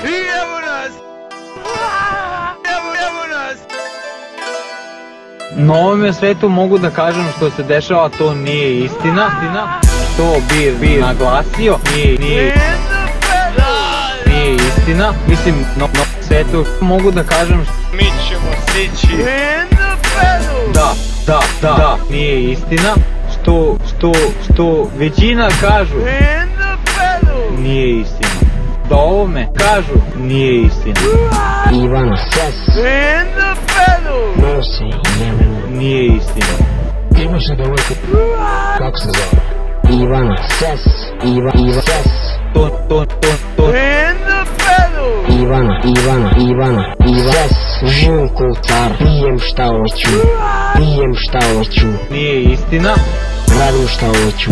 I evo nas! Evo nas! Na ovome svetu mogu da kažem što se dešava, to nije istina. To bi naglasio, nije istina. Mislim, na svetu mogu da kažem Mi ćemo stići! da, nije istina. Što većina kažu, nije istina. Da ovome kažu, nije istina. Ivana Ses nosi jebeno. Nije istina. Imaš li devojku? Kako se zove? Ivana Ses. Ivana Ses. Ivana Ses. Živim ko car. Pijem šta hoću. Nije istina. Radim šta hoću.